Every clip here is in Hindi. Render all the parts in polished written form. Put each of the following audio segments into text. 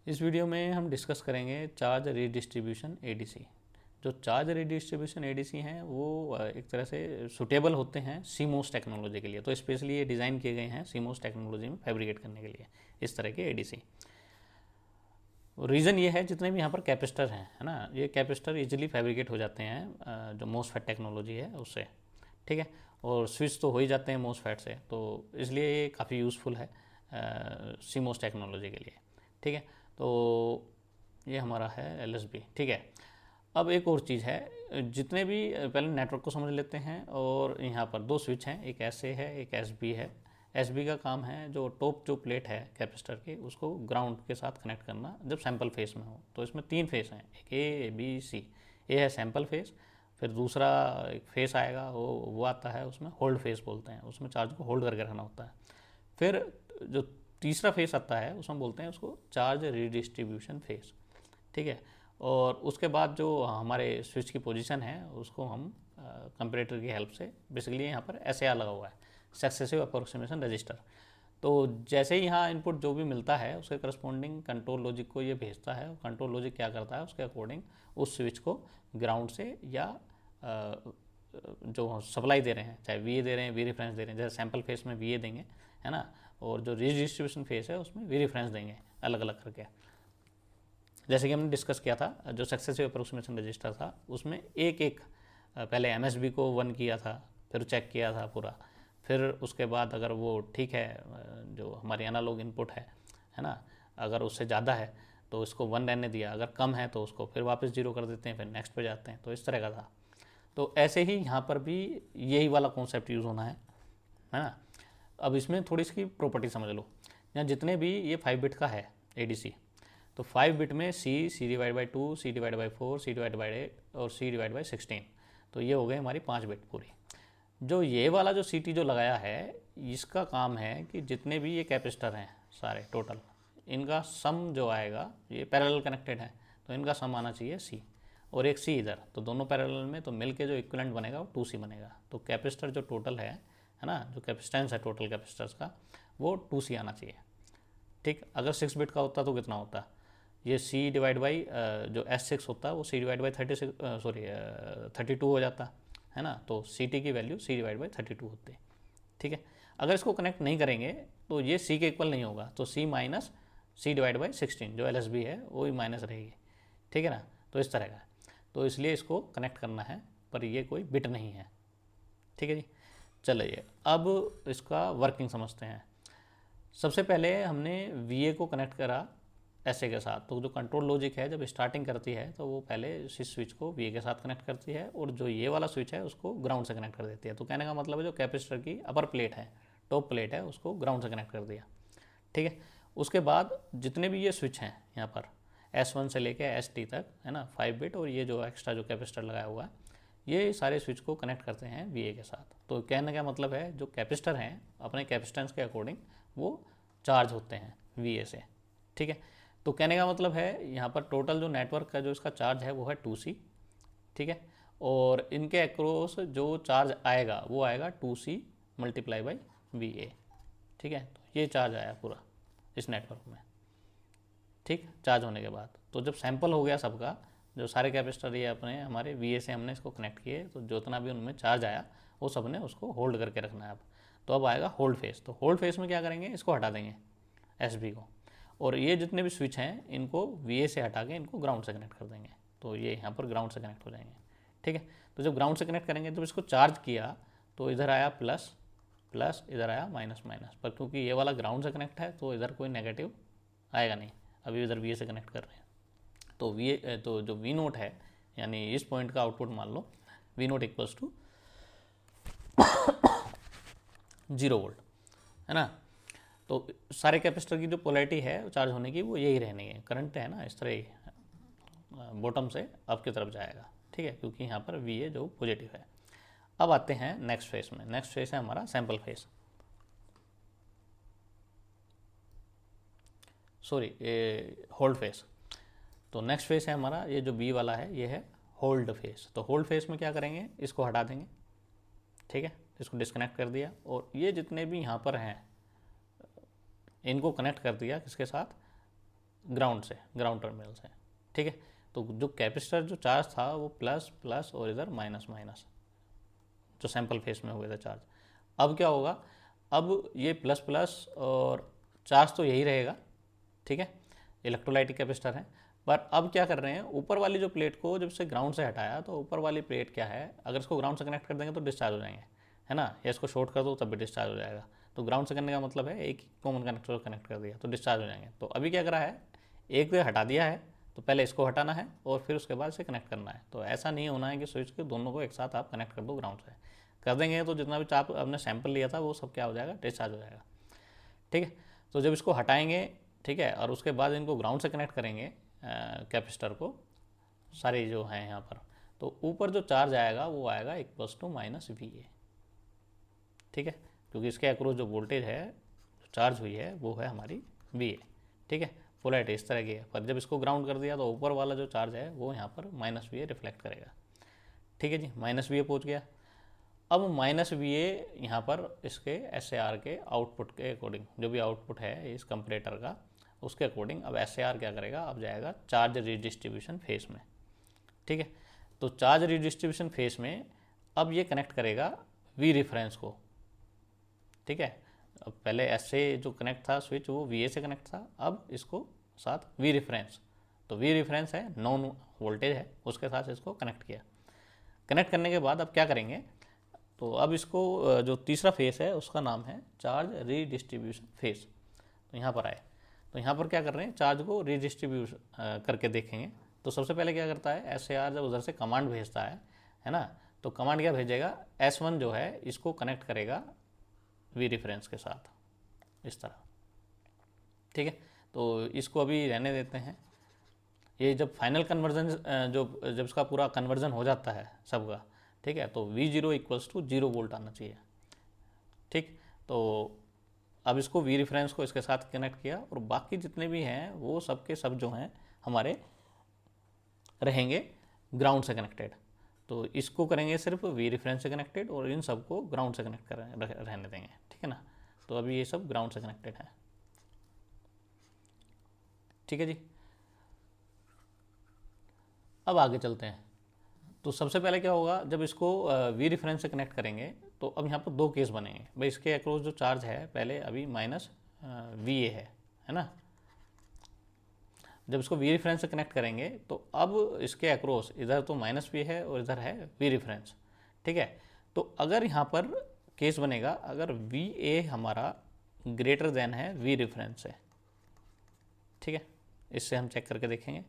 इस वीडियो में हम डिस्कस करेंगे चार्ज रीडिस्ट्रीब्यूशन एडीसी। जो चार्ज रीडिस्ट्रीब्यूशन एडीसी हैं वो एक तरह से सुटेबल होते हैं सीमोस टेक्नोलॉजी के लिए। तो स्पेशली ये डिज़ाइन किए गए हैं सीमोस टेक्नोलॉजी में फैब्रिकेट करने के लिए इस तरह के एडीसी। रीज़न ये है जितने भी यहाँ पर कैपेसिटर हैं, है ना, ये कैपेसिटर इजीली फैब्रिकेट हो जाते हैं जो मोसफेट टेक्नोलॉजी है उससे। ठीक है, और स्विच तो हो ही जाते हैं मोसफेट से, तो इसलिए ये काफ़ी यूज़फुल है सीमोस टेक्नोलॉजी के लिए। ठीक है, तो ये हमारा है एलएसबी। ठीक है, अब एक और चीज़ है, जितने भी पहले नेटवर्क को समझ लेते हैं। और यहाँ पर दो स्विच हैं, एक एस ए है एक एस बी है। एस बी का काम है जो टॉप जो प्लेट है कैपेसिटर की उसको ग्राउंड के साथ कनेक्ट करना जब सैंपल फेस में हो। तो इसमें तीन फेस हैं, एक ए बी सी। ए है सैंपल फेस, फिर दूसरा एक फेस आएगा वो आता है उसमें होल्ड फेस बोलते हैं, उसमें चार्ज को होल्ड करके रखना होता है। फिर जो तीसरा फेस आता है उसमें बोलते हैं उसको चार्ज रीडिस्ट्रीब्यूशन फेस। ठीक है, और उसके बाद जो हमारे स्विच की पोजीशन है उसको हम कंपैरेटर की हेल्प से, बेसिकली यहाँ पर एसएआर लगा हुआ है, सक्सेसिव अप्रोक्सीमेशन रजिस्टर। तो जैसे ही यहाँ इनपुट जो भी मिलता है उसके करस्पॉन्डिंग कंट्रोल लॉजिक को ये भेजता है, और कंट्रोल लॉजिक क्या करता है उसके अकॉर्डिंग उस स्विच को ग्राउंड से या जो सप्लाई दे रहे हैं, चाहे वी ए दे रहे हैं वी रेफरेंस दे रहे हैं, जैसे सैंपल फेस में वी ए देंगे, है ना, और जो रीडिस्ट्रीब्यूशन फेस है उसमें वी रेफरेंस देंगे अलग अलग करके। जैसे कि हमने डिस्कस किया था, जो सक्सेसिव अप्रोक्सीमेशन रजिस्टर था उसमें एक एक पहले एमएसबी को 1 किया था, फिर चेक किया था पूरा, फिर उसके बाद अगर वो ठीक है जो हमारी एनालॉग इनपुट है ना, अगर उससे ज़्यादा है तो उसको 1 रहने दिया, अगर कम है तो उसको फिर वापस 0 कर देते हैं, फिर नेक्स्ट पे जाते हैं। तो इस तरह का था। तो ऐसे ही यहाँ पर भी यही वाला कॉन्सेप्ट यूज़ होना है ना। अब इसमें थोड़ी इसकी प्रॉपर्टी समझ लो। यहाँ जितने भी ये 5 बिट का है एडीसी, तो 5 बिट में C divide by 2, C divide by 4, C divide by 8 और सी डिवाइड बाई 16। तो ये हो गए हमारी 5 बिट पूरी। जो ये वाला जो सी टी जो लगाया है इसका काम है कि जितने भी ये कैपेसिटर हैं सारे टोटल, इनका सम जो आएगा, ये पैरेलल कनेक्टेड है तो इनका सम आना चाहिए सी, और एक सी इधर, तो दोनों पैरेलल में तो मिलके जो इक्विवेलेंट बनेगा वो 2C बनेगा। तो कैपेसिटर जो टोटल है ना, जो कैपेसिटेंस है टोटल कैपेसिटर्स का वो 2C आना चाहिए। ठीक, अगर 6 बिट का होता तो कितना होता, ये सी डिवाइड बाई जो S6 होता है वो सी डिवाइड बाई 32 हो जाता है ना। तो सी टी की वैल्यू सी डिवाइड बाई 32 होती है। ठीक है, अगर इसको कनेक्ट नहीं करेंगे तो ये सी के इक्वल नहीं होगा, तो सी माइनस सी डिवाइड बाई 16 जो एलएसबी है वो ही माइनस रहेगी। ठीक है ना, तो इस तरह का। तो इसलिए इसको कनेक्ट करना है, पर ये कोई बिट नहीं है। ठीक है जी, चलिए अब इसका वर्किंग समझते हैं। सबसे पहले हमने वी को कनेक्ट करा ऐसे के साथ। तो जो कंट्रोल लॉजिक है जब स्टार्टिंग करती है तो वो पहले इस स्विच को वी के साथ कनेक्ट करती है, और जो ये वाला स्विच है उसको ग्राउंड से कनेक्ट कर देती है। तो कहने का मतलब है जो कैपेसिटर की अपर प्लेट है, टॉप प्लेट है, उसको ग्राउंड से कनेक्ट कर दिया। ठीक है, उसके बाद जितने भी ये स्विच हैं यहाँ पर S1 से लेके ST तक, है ना, 5 बिट, और ये जो एक्स्ट्रा जो कैपेसिटर लगाया हुआ है ये सारे स्विच को कनेक्ट करते हैं वी के साथ। तो कहने का मतलब है जो कैपेसिटर हैं अपने कैपेसिटेंस के अकॉर्डिंग वो चार्ज होते हैं वी से। ठीक है, तो कहने का मतलब है यहाँ पर टोटल जो नेटवर्क का जो इसका चार्ज है वो है 2C। ठीक है, और इनके अक्रॉस जो चार्ज आएगा वो आएगा 2C मल्टीप्लाई बाई वी। ठीक है, तो ये चार्ज आया पूरा इस नेटवर्क में। ठीक, चार्ज होने के बाद तो जब सैंपल हो गया सबका, जो सारे कैपेसिटर ये अपने हमारे वी से हमने इसको कनेक्ट किए, तो जितना भी उनमें चार्ज आया वो सब ने उसको होल्ड करके रखना है अब। तो अब आएगा होल्ड फेस। तो होल्ड फेस में क्या करेंगे, इसको हटा देंगे एसबी को, और ये जितने भी स्विच हैं इनको वी से हटा के इनको ग्राउंड से कनेक्ट कर देंगे। तो ये यहाँ पर ग्राउंड से कनेक्ट हो जाएंगे। ठीक है, तो जब ग्राउंड से कनेक्ट करेंगे तो इसको चार्ज किया तो इधर आया प्लस प्लस, इधर आया माइनस माइनस, पर क्योंकि ये वाला ग्राउंड से कनेक्ट है तो इधर कोई नेगेटिव आएगा नहीं, अभी इधर वी से कनेक्ट कर रहे हैं। तो वी तो जो वी नोट है यानी इस पॉइंट का आउटपुट मान लो V naught equals to 0 volt, है ना। तो सारे कैपेसिटर की जो पोलैरिटी है चार्ज होने की वो यही रहनी है, करंट है ना इस तरह ही बॉटम से अप की तरफ जाएगा। ठीक है, क्योंकि यहाँ पर वी जो पॉजिटिव है। अब आते हैं नेक्स्ट फेस में। नेक्स्ट फेस है हमारा sample face, sorry hold face. तो नेक्स्ट फेस है हमारा ये जो बी वाला है, ये है होल्ड फेस। तो होल्ड फेस में क्या करेंगे, इसको हटा देंगे। ठीक है, इसको डिस्कनेक्ट कर दिया, और ये जितने भी यहाँ पर हैं इनको कनेक्ट कर दिया किसके साथ, ग्राउंड से, ग्राउंड टर्मिनल से, ठीक है। तो जो कैपेसिटर जो चार्ज था वो प्लस प्लस और इधर माइनस माइनस, जो सैंपल फेस में हुए थे चार्ज। अब क्या होगा, अब ये प्लस प्लस और चार्ज तो यही रहेगा, ठीक है, इलेक्ट्रोलाइटिक कैपेसिटर है। पर अब क्या कर रहे हैं, ऊपर वाली जो प्लेट को जब से ग्राउंड से हटाया तो ऊपर वाली प्लेट क्या है, अगर इसको ग्राउंड से कनेक्ट कर देंगे तो डिस्चार्ज हो जाएंगे, है ना, या इसको शॉर्ट कर दो तब भी डिस्चार्ज हो जाएगा। तो ग्राउंड से करने का मतलब है एक कॉमन कनेक्टर को कनेक्ट कर दिया तो डिस्चार्ज हो जाएंगे। तो अभी क्या करा है, एक हटा दिया है तो पहले इसको हटाना है और फिर उसके बाद इसे कनेक्ट करना है। तो ऐसा नहीं होना है कि स्विच के दोनों को एक साथ आप कनेक्ट कर दो ग्राउंड से, कर देंगे तो जितना भी चाप आपने सैंपल लिया था वो सब क्या हो जाएगा, डिस्चार्ज हो जाएगा, ठीक है। तो जब इसको हटाएंगे, ठीक है, और उसके बाद इनको ग्राउंड से कनेक्ट करेंगे कैपेसिटर को, सारे जो हैं यहाँ पर, तो ऊपर जो चार्ज आएगा वो आएगा equals to minus V A, ठीक है, क्योंकि इसके अक्रॉस जो वोल्टेज है, चार्ज हुई है, वो है हमारी वी ए, ठीक है। पोलैरिटी इस तरह की है, पर जब इसको ग्राउंड कर दिया तो ऊपर वाला जो चार्ज है वो यहाँ पर माइनस वी ए रिफ्लेक्ट करेगा, ठीक है जी, माइनस वी ए पहुँच गया। अब माइनस वी ए यहाँ पर इसके एस ए आर के आउटपुट के अकॉर्डिंग, जो भी आउटपुट है इस कंपरेटर का, उसके अकॉर्डिंग अब एस ए आर क्या करेगा, अब जाएगा चार्ज रिडिस्ट्रीब्यूशन फेस में, ठीक है। तो चार्ज रिडिस्ट्रीब्यूशन फेस में अब ये कनेक्ट करेगा वी रिफरेंस को, ठीक है। अब पहले एस ए जो कनेक्ट था स्विच वो वी ए से कनेक्ट था, अब इसको साथ वी रिफरेंस, तो वी रिफरेंस है नॉन वोल्टेज है, उसके साथ इसको कनेक्ट किया। कनेक्ट करने के बाद अब क्या करेंगे, तो अब इसको जो तीसरा फेस है उसका नाम है चार्ज रीडिस्ट्रीब्यूशन फेस। तो यहाँ पर आए, तो यहाँ पर क्या कर रहे हैं, चार्ज को रीडिस्ट्रीब्यूट करके देखेंगे। तो सबसे पहले क्या करता है, एस ए आर जब उधर से कमांड भेजता है ना, तो कमांड क्या भेजेगा, S1 जो है इसको कनेक्ट करेगा वी रिफरेंस के साथ इस तरह, ठीक है। तो इसको अभी रहने देते हैं। ये जब फाइनल कन्वर्जन जब इसका पूरा कन्वर्जन हो जाता है सबका, ठीक है, तो V0 इक्वल्स टू 0 वोल्ट आना चाहिए, ठीक। तो अब इसको वी रिफरेंस को इसके साथ कनेक्ट किया और बाकी जितने भी हैं वो सब के सब जो हैं हमारे रहेंगे ग्राउंड से कनेक्टेड। तो इसको करेंगे सिर्फ वी रेफरेंस से कनेक्टेड और इन सबको ग्राउंड से कनेक्ट कर रहने देंगे, ठीक है ना। तो अभी ये सब ग्राउंड से कनेक्टेड है, ठीक है जी। अब आगे चलते हैं। तो सबसे पहले क्या होगा, जब इसको वी रेफरेंस से कनेक्ट करेंगे तो अब यहाँ पर दो केस बनेंगे भाई। इसके अक्रॉस जो चार्ज है पहले अभी माइनस वी ए है ना। जब इसको वी रेफरेंस से कनेक्ट करेंगे तो अब इसके अक्रॉस इधर तो माइनस वी है और इधर है वी रेफरेंस, ठीक है। तो अगर यहाँ पर केस बनेगा, अगर वी ए हमारा ग्रेटर देन है वी रेफरेंस से, ठीक है, इससे हम चेक करके देखेंगे,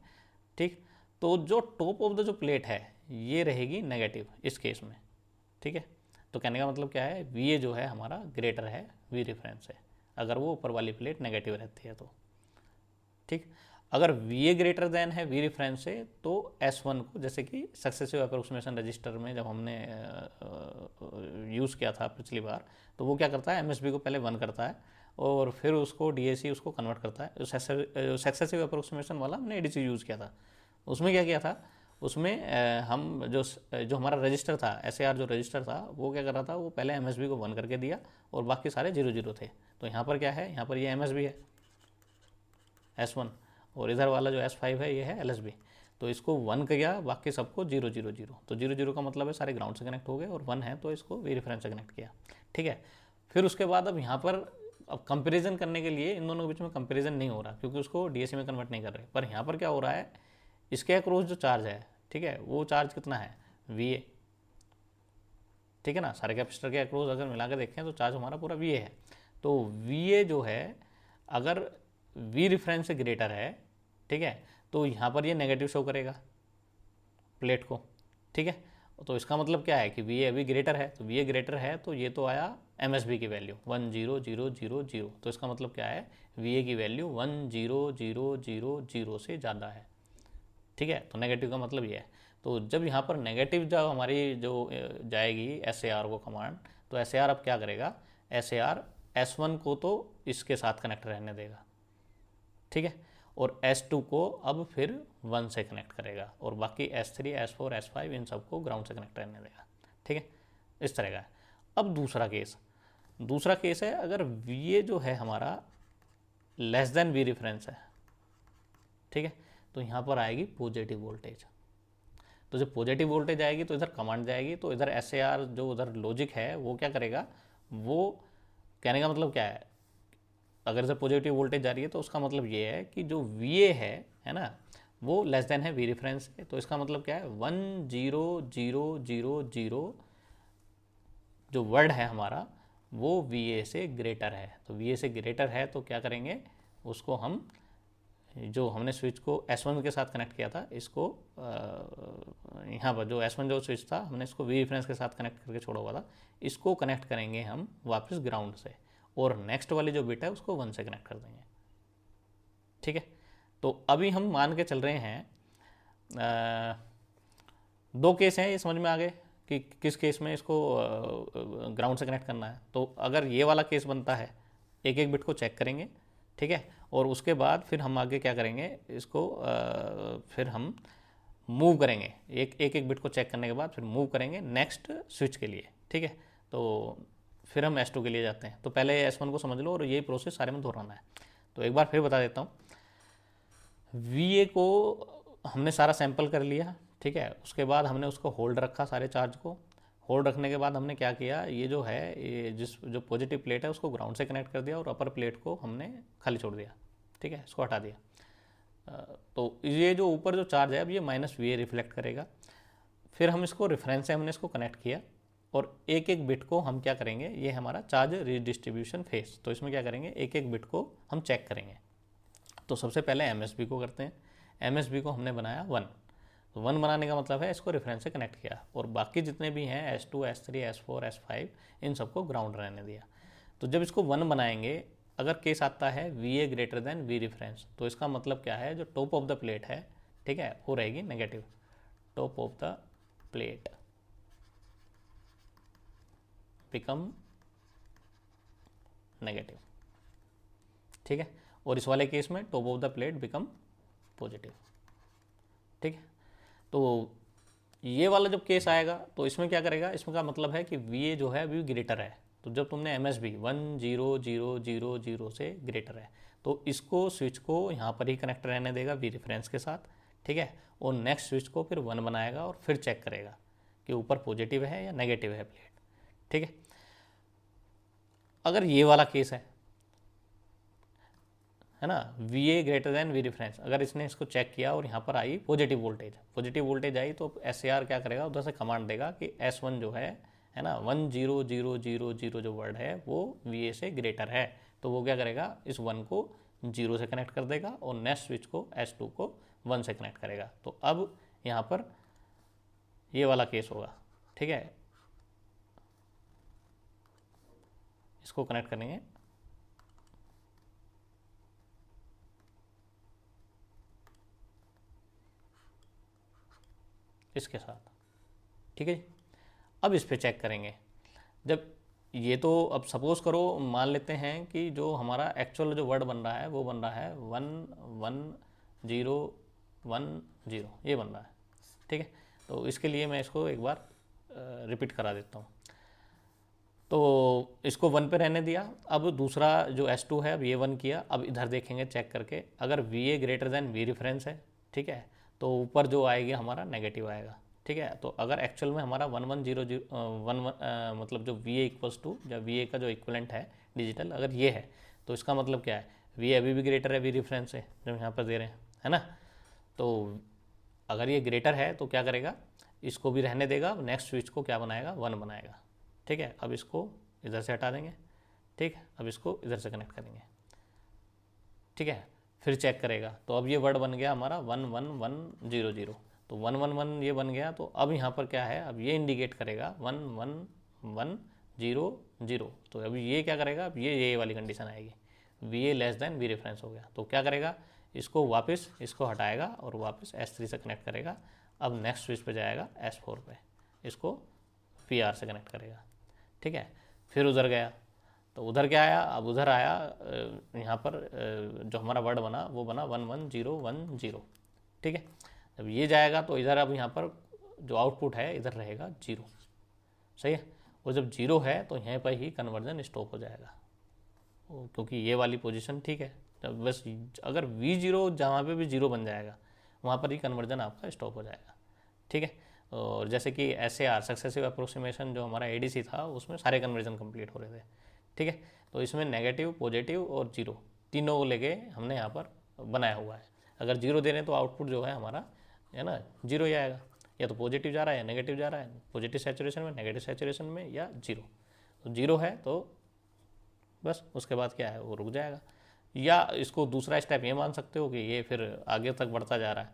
ठीक। तो जो टॉप ऑफ द जो प्लेट है ये रहेगी नेगेटिव इस केस में, ठीक है। तो कहने का मतलब क्या है, वी ए जो है हमारा ग्रेटर है वी रेफरेंस से, अगर वो ऊपर वाली प्लेट नेगेटिव रहती है तो, ठीक। अगर वी ए ग्रेटर देन है वी रेफरेंस से तो S1 को, जैसे कि सक्सेसिव अप्रोक्सीमेशन रजिस्टर में जब हमने यूज़ किया था पिछली बार, तो वो क्या करता है, MSB को पहले 1 करता है और फिर उसको DAC उसको कन्वर्ट करता है। सक्सेसिव अप्रोक्सीमेशन वाला हमने ADC यूज़ किया था, उसमें क्या किया था, उसमें हम जो हमारा रजिस्टर था SAR जो रजिस्टर था वो क्या कर रहा था, वो पहले MSB को 1 करके दिया और बाकी सारे 0 0 थे। तो यहाँ पर क्या है, यहाँ पर ये MSB है S1 और इधर वाला जो S5 है ये है LSB। तो इसको 1 किया, बाकी सबको 0 0 0। तो 0 0 का मतलब है सारे ग्राउंड से कनेक्ट हो गए और 1 है तो इसको वी रेफरेंस से कनेक्ट किया, ठीक है। फिर उसके बाद अब यहाँ पर अब कंपेरिजन करने के लिए इन दोनों के बीच में कंपेरिजन नहीं हो रहा क्योंकि उसको DAC में कन्वर्ट नहीं कर रहे। पर यहाँ पर क्या हो रहा है, इसके अक्रॉस जो चार्ज है, ठीक है, वो चार्ज कितना है VA, ठीक है ना। सारे कैपेसिटर के अक्रॉस अगर मिला के देखें तो चार्ज हमारा पूरा VA है। तो VA जो है अगर वी रेफरेंस से ग्रेटर है, ठीक है, तो यहाँ पर ये नेगेटिव शो करेगा प्लेट को, ठीक है। तो इसका मतलब क्या है कि VA अभी ग्रेटर है, तो VA ग्रेटर है तो ये तो आया MSB की वैल्यू 1 0 0 0 0। तो इसका मतलब क्या है, VA की वैल्यू 1 0 0 0 0 से ज़्यादा है, ठीक है। तो नेगेटिव का मतलब ये है। तो जब यहाँ पर नेगेटिव जब हमारी जो जाएगी SAR को कमांड, तो SAR अब क्या करेगा, SAR S1 को तो इसके साथ कनेक्ट रहने देगा, ठीक है, और S2 को अब फिर 1 से कनेक्ट करेगा और बाकी S3 S4 S5 इन सबको ग्राउंड से कनेक्ट रहने देगा, ठीक है, इस तरह का है। अब दूसरा केस है अगर VA जो है हमारा लेस देन वी रेफरेंस है, ठीक है। तो यहाँ पर आएगी पॉजिटिव वोल्टेज। तो जब पॉजिटिव वोल्टेज आएगी तो इधर कमांड जाएगी, तो इधर SAR जो उधर लॉजिक है वो क्या करेगा, वो कहने का मतलब क्या है, अगर इधर पॉजिटिव वोल्टेज जा रही है तो उसका मतलब ये है कि जो VA है ना, वो लेस देन है V रेफरेंस है। तो इसका मतलब क्या है, 10000 जो वर्ड है हमारा वो VA से ग्रेटर है। तो VA से ग्रेटर है तो क्या करेंगे, उसको हम जो हमने स्विच को S1 के साथ कनेक्ट किया था, इसको यहाँ पर जो S1 जो स्विच था हमने इसको V रेफरेंस के साथ कनेक्ट करके छोड़ा हुआ था, इसको कनेक्ट करेंगे हम वापस ग्राउंड से, और नेक्स्ट वाली जो बिट है उसको 1 से कनेक्ट कर देंगे। ठीक है। तो अभी हम मान के चल रहे हैं, दो केस हैं, ये समझ में आ गए कि किस केस में इसको ग्राउंड से कनेक्ट करना है। तो अगर ये वाला केस बनता है, एक एक बिट को चेक करेंगे, ठीक है, और उसके बाद फिर हम आगे क्या करेंगे, इसको फिर हम मूव करेंगे, एक एक बिट को चेक करने के बाद फिर मूव करेंगे नेक्स्ट स्विच के लिए। ठीक है। तो फिर हम S2 के लिए जाते हैं। तो पहले S1 को समझ लो और यही प्रोसेस सारे में दोहराना है। तो एक बार फिर बता देता हूँ, VA को हमने सारा सैंपल कर लिया, ठीक है, उसके बाद हमने उसको होल्ड रखा, सारे चार्ज को होल्ड रखने के बाद हमने क्या किया, ये जो है ये जो पॉजिटिव प्लेट है उसको ग्राउंड से कनेक्ट कर दिया और अपर प्लेट को हमने खाली छोड़ दिया। ठीक है, इसको हटा दिया। तो ये जो ऊपर जो चार्ज है अब ये -VA रिफ्लेक्ट करेगा। फिर हम इसको रेफरेंस से हमने इसको कनेक्ट किया और एक एक बिट को हम क्या करेंगे, ये हमारा चार्ज रिडिस्ट्रीब्यूशन फेस। तो इसमें क्या करेंगे, एक एक बिट को हम चेक करेंगे। तो सबसे पहले MSB को करते हैं। MSB को हमने बनाया 1। तो 1 बनाने का मतलब है इसको रेफरेंस से कनेक्ट किया, और बाकी जितने भी हैं S2, S3, S4, S5 इन सबको ग्राउंड रहने दिया। तो जब इसको 1 बनाएंगे, अगर केस आता है VA greater than V reference, तो इसका मतलब क्या है, जो टॉप ऑफ द प्लेट है, ठीक है, वो रहेगी negative. Top of the plate become negative. ठीक है। और इस वाले केस में top of the plate become positive. ठीक है। तो ये वाला जब केस आएगा तो इसमें क्या करेगा, इसमें का मतलब है कि VA जो है अभी ग्रेटर है। तो जब तुमने MSB 10000 से ग्रेटर है तो इसको स्विच को यहाँ पर ही कनेक्ट रहने देगा V रेफरेंस के साथ। ठीक है। और नेक्स्ट स्विच को फिर 1 बनाएगा और फिर चेक करेगा कि ऊपर पॉजिटिव है या नेगेटिव है प्लेट। ठीक है। अगर ये वाला केस है ना, VA greater than V reference, अगर इसने इसको चेक किया और यहाँ पर आई पॉजिटिव वोल्टेज आई, तो SAR क्या करेगा, उधर से कमांड देगा कि S1 जो है ना, 10000 जो वर्ड है वो VA से ग्रेटर है। तो वो क्या करेगा, इस 1 को 0 से कनेक्ट कर देगा और नेक्स्ट स्विच को S2 को 1 से कनेक्ट करेगा। तो अब यहाँ पर ये वाला केस होगा। ठीक है, इसको कनेक्ट करेंगे इसके साथ। ठीक है जी। अब इस पे चेक करेंगे। जब ये, तो अब सपोज करो, मान लेते हैं कि जो हमारा एक्चुअल जो वर्ड बन रहा है वो बन रहा है 11010, ये बन रहा है। ठीक है। तो इसके लिए मैं इसको एक बार रिपीट करा देता हूँ। तो इसको 1 पे रहने दिया। अब दूसरा जो S2 है, अब ये 1 किया। अब इधर देखेंगे चेक करके, अगर VA greater than V reference है, ठीक है, तो ऊपर जो आएगी हमारा नेगेटिव आएगा। ठीक है। तो अगर एक्चुअल में हमारा 1100 मतलब जो VA इक्वल्स टू, जब VA का जो इक्वलेंट है डिजिटल, अगर ये है तो इसका मतलब क्या है, VA अभी भी ग्रेटर है V रेफरेंस से, जब यहाँ पर दे रहे हैं, है ना। तो अगर ये ग्रेटर है तो क्या करेगा, इसको भी रहने देगा, नेक्स्ट स्विच को क्या बनाएगा, 1 बनाएगा। ठीक है। अब इसको इधर से हटा देंगे। ठीक है। अब इसको इधर से कनेक्ट करेंगे। ठीक है। फिर चेक करेगा, तो अब ये वर्ड बन गया हमारा 11100। तो 111 ये बन गया। तो अब यहाँ पर क्या है, अब ये इंडिकेट करेगा 11100। तो अभी ये क्या करेगा, अब ये वाली कंडीशन आएगी, VA less than V reference हो गया। तो क्या करेगा, इसको वापस इसको हटाएगा और वापस S3 से कनेक्ट करेगा। अब नेक्स्ट स्विच पे जाएगा S4 पे, इसको PR से कनेक्ट करेगा। ठीक है। फिर उधर गया, तो उधर क्या आया, अब उधर आया यहाँ पर जो हमारा वर्ड बना वो बना 11010। ठीक है। जब ये जाएगा तो इधर अब यहाँ पर जो आउटपुट है इधर रहेगा 0। सही है। और जब 0 है तो यहाँ पर ही कन्वर्जन स्टॉप हो जाएगा, क्योंकि ये वाली पोजीशन ठीक है, बस अगर V0 जहाँ पे भी 0 बन जाएगा वहाँ पर ही कन्वर्जन आपका स्टॉप हो जाएगा। ठीक है, और जैसे कि SAR सक्सेसिव अप्रोक्सीमेशन जो हमारा ADC था उसमें सारे कन्वर्जन कंप्लीट हो रहे थे। ठीक है, तो इसमें नेगेटिव, पॉजिटिव और जीरो तीनों को लेके हमने यहाँ पर बनाया हुआ है। अगर जीरो दे रहे हैं तो आउटपुट जो है हमारा है ना जीरो ही आएगा, या तो पॉजिटिव जा रहा है या नेगेटिव जा रहा है, पॉजिटिव सैचुरेशन में, नेगेटिव सैचुरेशन में, या जीरो। तो जीरो है तो बस उसके बाद क्या है वो रुक जाएगा। या इसको दूसरा स्टेप ये मान सकते हो कि ये फिर आगे तक बढ़ता जा रहा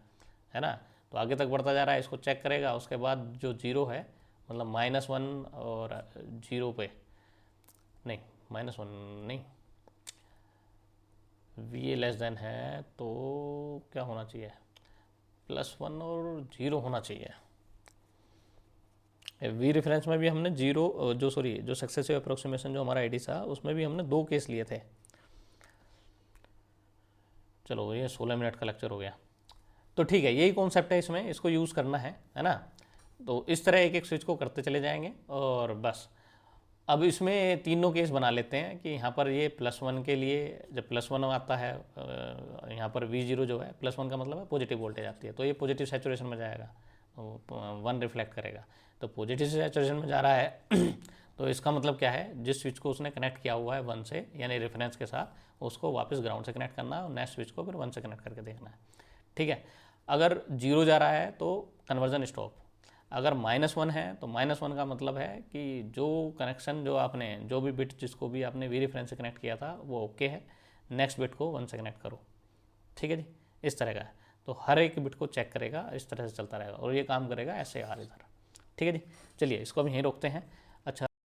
है ना, तो आगे तक बढ़ता जा रहा है, इसको चेक करेगा, उसके बाद जो जीरो है मतलब -1 और जीरो पे नहीं, -1 नहीं, VA लेस देन है तो क्या होना चाहिए, +1 और जीरो होना चाहिए। वी रेफरेंस में भी हमने जीरो जो सक्सेसिव अप्रोक्सीमेशन जो हमारा आईडी था उसमें भी हमने 2 केस लिए थे। चलो ये 16 मिनट का लेक्चर हो गया, तो ठीक है, यही कॉन्सेप्ट है इसमें, इसको यूज़ करना है ना। तो इस तरह एक एक स्विच को करते चले जाएंगे और बस। अब इसमें तीनों केस बना लेते हैं कि यहाँ पर ये +1 के लिए जब +1 आता है, यहाँ पर V0 जो है +1 का मतलब है पॉजिटिव वोल्टेज आती है, तो ये पॉजिटिव सैचुरेशन में जाएगा, तो 1 रिफ्लेक्ट करेगा, तो पॉजिटिव सैचुरेशन में जा रहा है तो इसका मतलब क्या है, जिस स्विच को उसने कनेक्ट किया हुआ है 1 से यानी रेफरेंस के साथ, उसको वापस ग्राउंड से कनेक्ट करना है और नेक्स्ट स्विच को फिर 1 से कनेक्ट करके देखना है। ठीक है, अगर जीरो जा रहा है तो कन्वर्जन स्टॉप, अगर -1 है तो -1 का मतलब है कि जो कनेक्शन जो आपने जो भी बिट जिसको भी आपने वी रेफरेंस से कनेक्ट किया था वो ओके है, नेक्स्ट बिट को 1 से कनेक्ट करो। ठीक है जी, इस तरह का है, तो हर एक बिट को चेक करेगा, इस तरह से चलता रहेगा और ये काम करेगा SAR इधर। ठीक है जी, चलिए इसको हम यहीं रोकते हैं।